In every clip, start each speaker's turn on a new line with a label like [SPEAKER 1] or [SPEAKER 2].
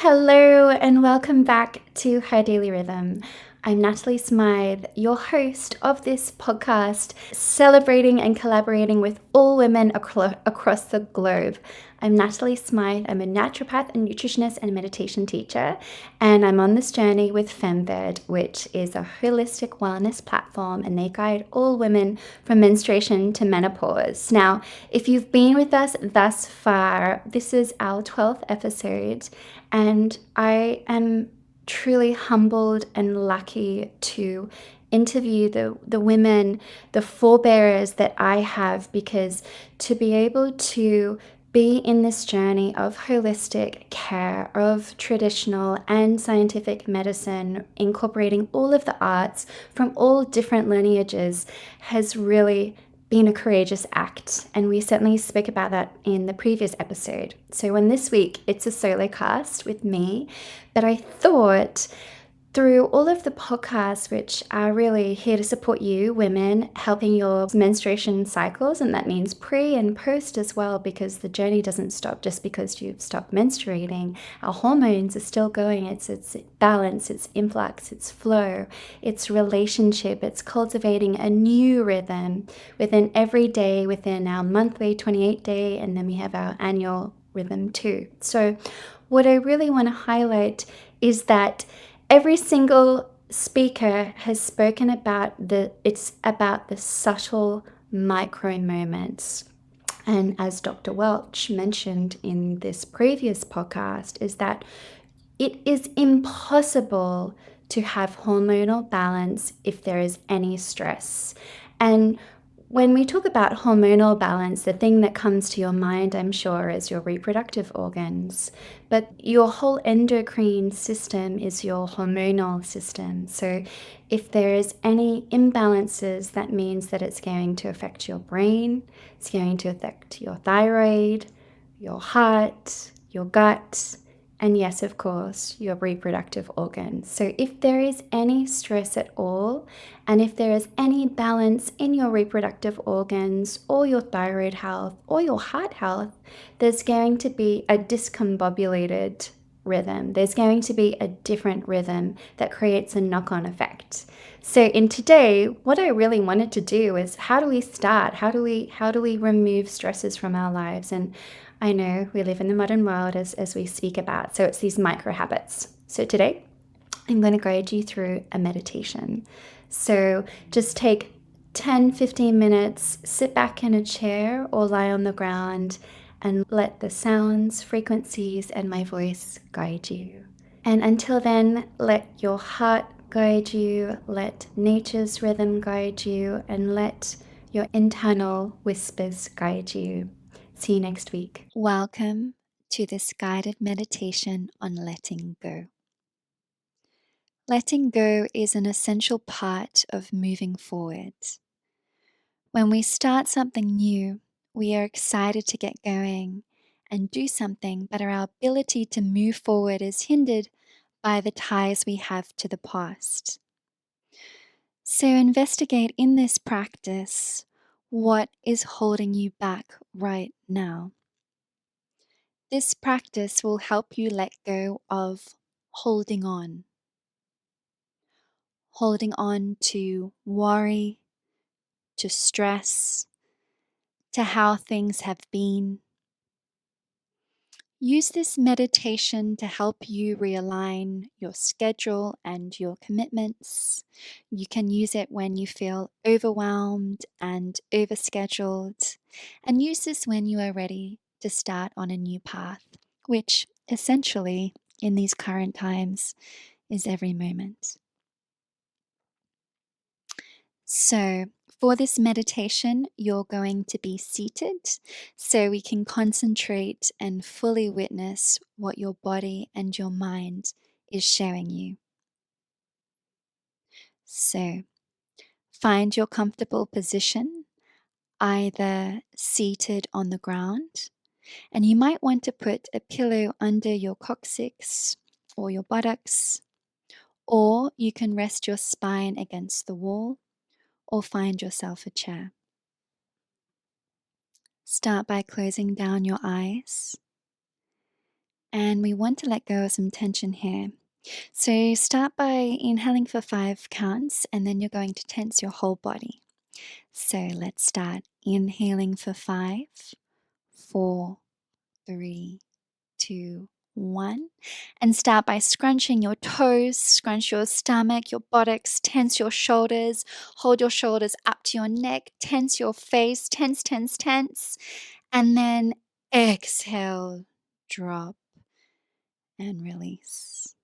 [SPEAKER 1] Hello, and welcome back to Her Daily Rhythm. I'm Natalie Smyth, your host of this podcast, celebrating and collaborating with all women across the globe. I'm Natalie Smyth. I'm a naturopath, a nutritionist, and a meditation teacher, and I'm on this journey with FemVed, which is a holistic wellness platform, and they guide all women from menstruation to menopause. Now, if you've been with us thus far, this is our 12th episode, and I am truly humbled and lucky to interview the women, the forebearers that I have, because to be able to be in this journey of holistic care, of traditional and scientific medicine, incorporating all of the arts from all different lineages, has really been a courageous act, and we certainly spoke about that in the previous episode. So in this week, it's a solo cast with me, but I thought through all of the podcasts, which are really here to support you, women, helping your menstruation cycles, and that means pre and post as well, because the journey doesn't stop just because you've stopped menstruating. Our hormones are still going. It's balance, it's influx, it's flow, it's relationship, it's cultivating a new rhythm within every day, within our monthly 28-day, and then we have our annual rhythm too. So what I really want to highlight is that every single speaker has spoken about it's about the subtle micro moments. And as Dr. Welch mentioned in this previous podcast, is that it is impossible to have hormonal balance if there is any stress. And when we talk about hormonal balance, the thing that comes to your mind, I'm sure, is your reproductive organs. But your whole endocrine system is your hormonal system. So if there is any imbalances, that means that it's going to affect your brain, it's going to affect your thyroid, your heart, your gut, and yes, of course, your reproductive organs. So if there is any stress at all, and if there is any balance in your reproductive organs or your thyroid health or your heart health, there's going to be a discombobulated rhythm. There's going to be a different rhythm that creates a knock-on effect. So in today, what I really wanted to do is, how do we start? How do we remove stresses from our lives? And I know we live in the modern world as we speak about. So it's these micro habits. So today, I'm going to guide you through a meditation. So just take 10-15 minutes, sit back in a chair or lie on the ground, and let the sounds, frequencies, and my voice guide you. And until then, let your heart guide you, let nature's rhythm guide you, and let your internal whispers guide you. See you next week. Welcome to this guided meditation on letting go. Letting go is an essential part of moving forward. When we start something new, we are excited to get going and do something, but our ability to move forward is hindered by the ties we have to the past. So investigate in this practice what is holding you back right now. This practice will help you let go of holding on to worry, to stress, to how things have been. Use this meditation to help you realign your schedule and your commitments. You can use it when you feel overwhelmed and overscheduled, and use this when you are ready to start on a new path, which essentially in these current times is every moment. So, for this meditation, you're going to be seated so we can concentrate and fully witness what your body and your mind is showing you. So, find your comfortable position, either seated on the ground, and you might want to put a pillow under your coccyx or your buttocks, or you can rest your spine against the wall or find yourself a chair. Start by closing down your eyes And we want to let go of some tension here. So start by inhaling for 5 counts, and then you're going to tense your whole body. So let's start inhaling for 5, 4, 3, 2, 1. And start by scrunching your toes, scrunch your stomach, your buttocks, tense your shoulders, hold your shoulders up to your neck, tense your face, tense, tense, tense. And then exhale, drop, and release.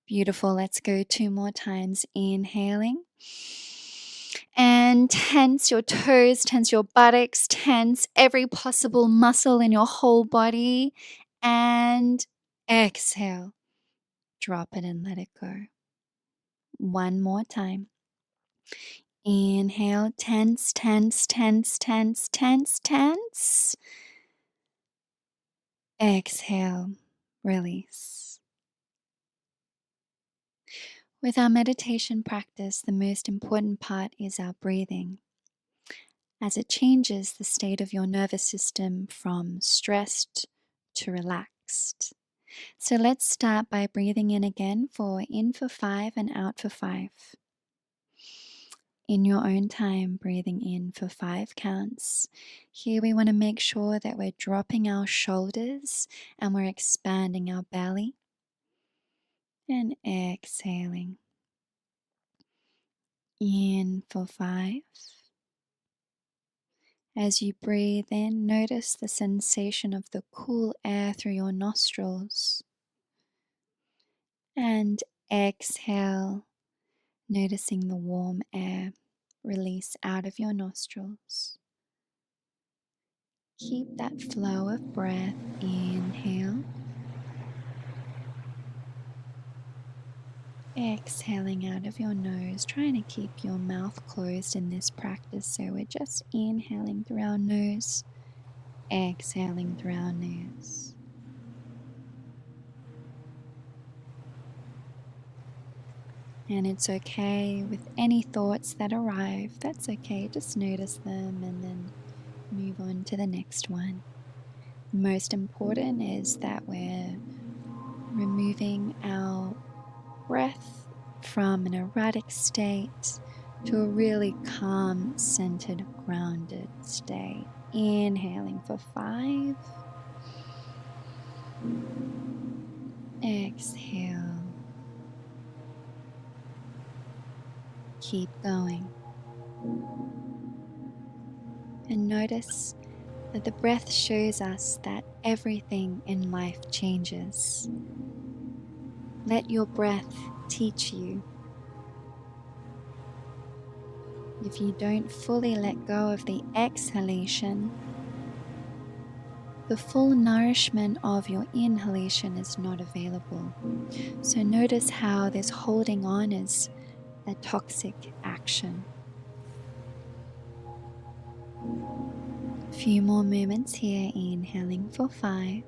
[SPEAKER 1] Beautiful. Let's go 2 more times. Inhaling. And tense your toes, tense your buttocks, tense every possible muscle in your whole body. And exhale. Drop it and let it go. 1 more time. Inhale. Tense, tense, tense, tense, tense, tense. Exhale. Release. With our meditation practice, the most important part is our breathing, as it changes the state of your nervous system from stressed to relaxed. So let's start by breathing in again in for 5 and out for 5. In your own time, breathing in for 5 counts. Here we want to make sure that we're dropping our shoulders and we're expanding our belly. And exhaling. In for 5. As you breathe in, notice the sensation of the cool air through your nostrils. And exhale, noticing the warm air release out of your nostrils. Keep that flow of breath. Inhale. Exhaling out of your nose, trying to keep your mouth closed in this practice. So we're just inhaling through our nose, exhaling through our nose. And it's okay with any thoughts that arrive. That's okay. Just notice them and then move on to the next one. Most important is that we're removing our breath from an erratic state to a really calm, centered, grounded state. Inhaling for 5. Exhale. Keep going. And notice that the breath shows us that everything in life changes. Let your breath teach you. If you don't fully let go of the exhalation, the full nourishment of your inhalation is not available. So notice how this holding on is a toxic action. A few more moments here, inhaling for 5.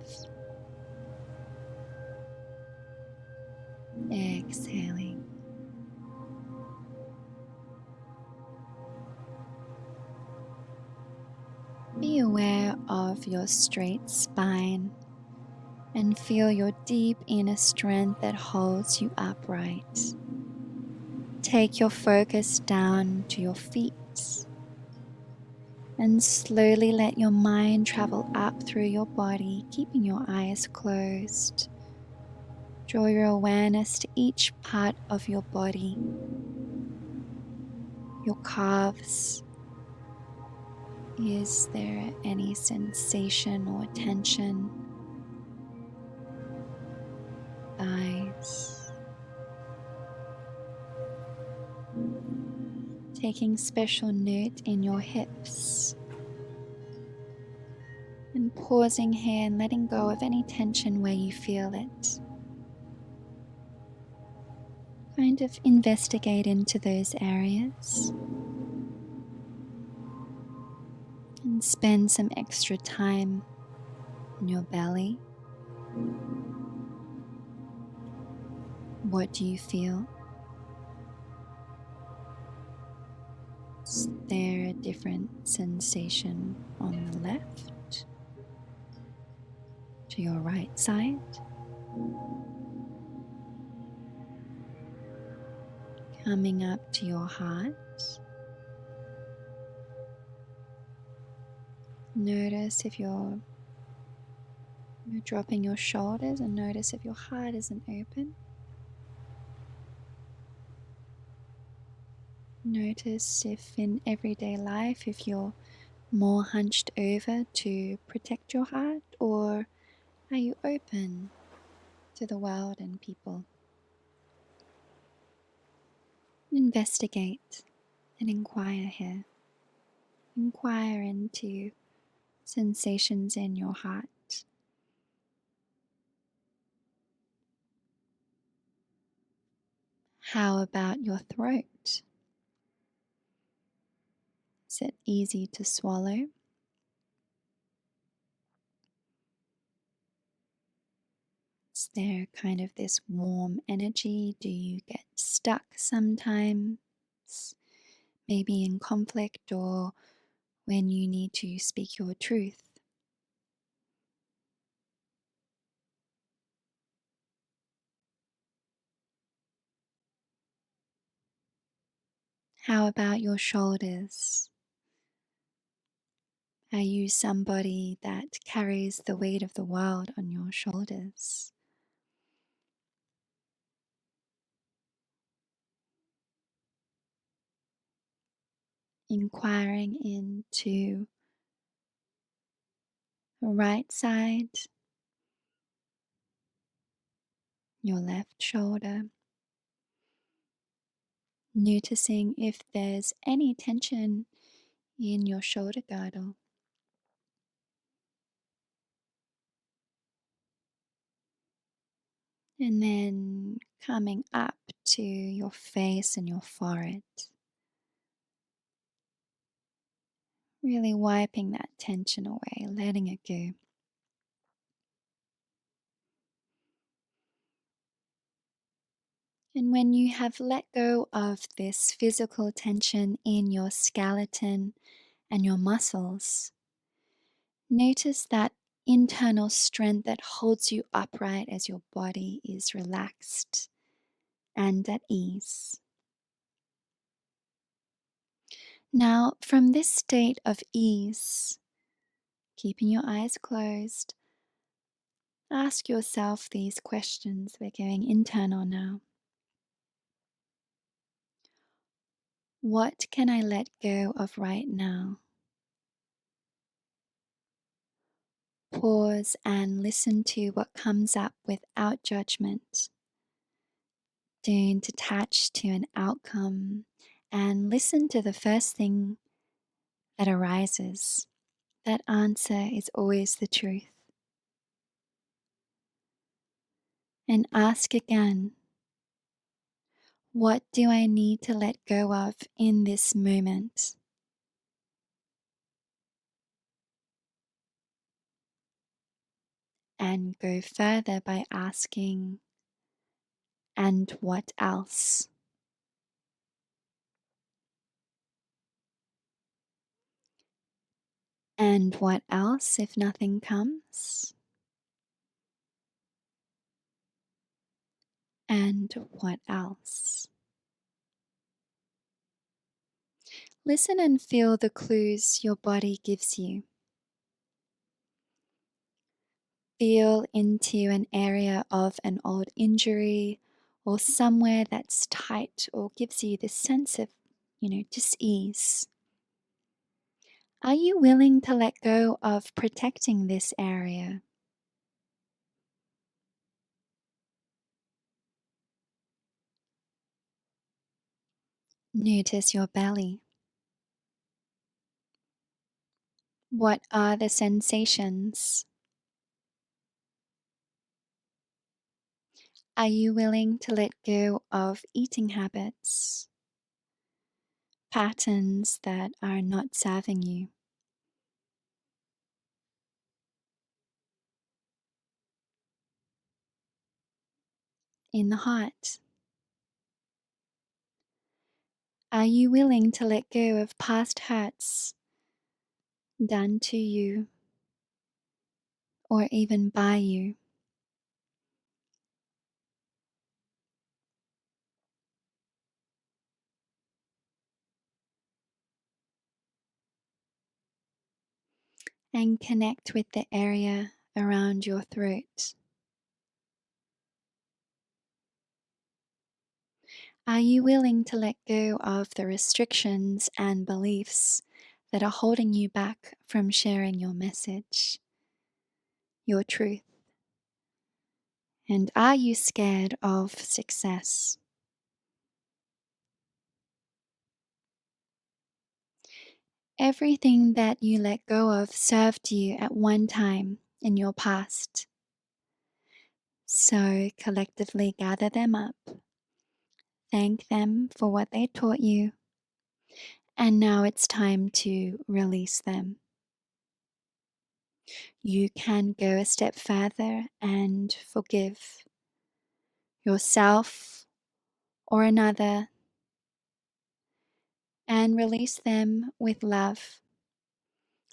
[SPEAKER 1] Exhaling. Be aware of your straight spine and feel your deep inner strength that holds you upright. Take your focus down to your feet and slowly let your mind travel up through your body, keeping your eyes closed. Draw your awareness to each part of your body, your calves. Is there any sensation or tension? Thighs. Taking special note in your hips. And pausing here and letting go of any tension where you feel it. Kind of investigate into those areas. And spend some extra time in your belly. What do you feel? Is there a different sensation on the left? to your right side, coming up to your heart. Notice if you're dropping your shoulders, and notice if your heart isn't open. Notice if in everyday life, if you're more hunched over to protect your heart, or are you open to the world and people? Investigate and inquire here. Inquire into sensations in your heart. How about your throat? Is it easy to swallow? Is there kind of this warm energy? Do you get stuck sometimes? Maybe in conflict or when you need to speak your truth? How about your shoulders? Are you somebody that carries the weight of the world on your shoulders? Inquiring into the right side, your left shoulder, noticing if there's any tension in your shoulder girdle. And then coming up to your face and your forehead, really wiping that tension away, letting it go. And when you have let go of this physical tension in your skeleton and your muscles, notice that internal strength that holds you upright as your body is relaxed and at ease. Now, from this state of ease, keeping your eyes closed, ask yourself these questions. We're going internal now. What can I let go of right now? Pause and listen to what comes up without judgment. Don't attach to an outcome, and listen to the first thing that arises. That answer is always the truth. And ask again, what do I need to let go of in this moment? And go further by asking, and what else? And what else if nothing comes? And what else? Listen and feel the clues your body gives you. Feel into an area of an old injury or somewhere that's tight or gives you this sense of, dis-ease. Are you willing to let go of protecting this area? Notice your belly. What are the sensations? Are you willing to let go of eating habits, patterns that are not serving you? In the heart, are you willing to let go of past hurts done to you or even by you. And connect with the area around your throat. Are you willing to let go of the restrictions and beliefs that are holding you back from sharing your message, your truth? And are you scared of success? Everything that you let go of served you at one time in your past. So collectively gather them up, thank them for what they taught you, and now it's time to release them. You can go a step further and forgive yourself or another and release them with love.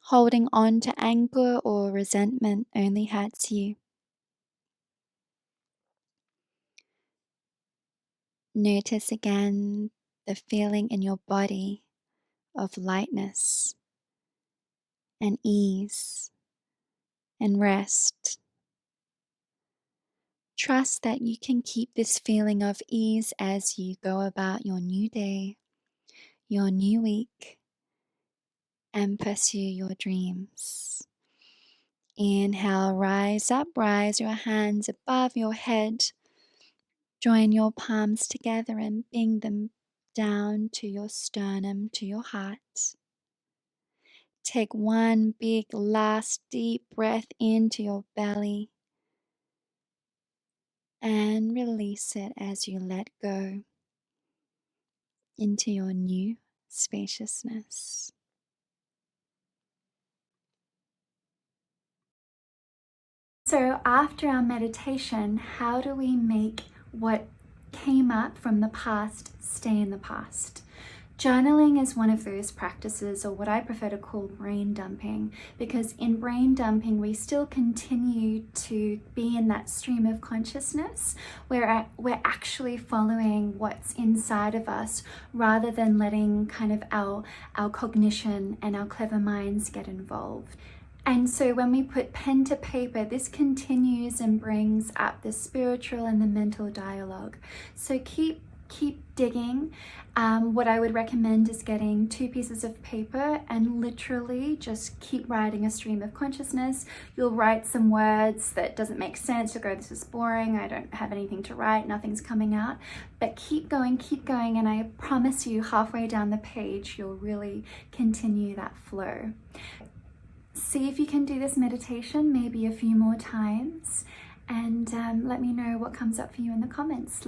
[SPEAKER 1] Holding on to anger or resentment only hurts you. Notice again the feeling in your body of lightness and ease and rest. Trust that you can keep this feeling of ease as you go about your new day, your new week, and pursue your dreams. Inhale, rise up, rise your hands above your head. Join your palms together and bring them down to your sternum, to your heart. Take one big last deep breath into your belly and release it as you let go into your new spaciousness. So after our meditation, how do we make what came up from the past stay in the past? Journaling is one of those practices, or what I prefer to call brain dumping, because in brain dumping we still continue to be in that stream of consciousness where we're actually following what's inside of us rather than letting kind of our cognition and our clever minds get involved. And so when we put pen to paper, this continues and brings up the spiritual and the mental dialogue. So keep digging. What I would recommend is getting 2 pieces of paper and literally just keep writing a stream of consciousness. You'll write some words that doesn't make sense. You'll go, this is boring, I don't have anything to write, nothing's coming out. But keep going, and I promise you halfway down the page, you'll really continue that flow. See if you can do this meditation maybe a few more times, and let me know what comes up for you in the comments.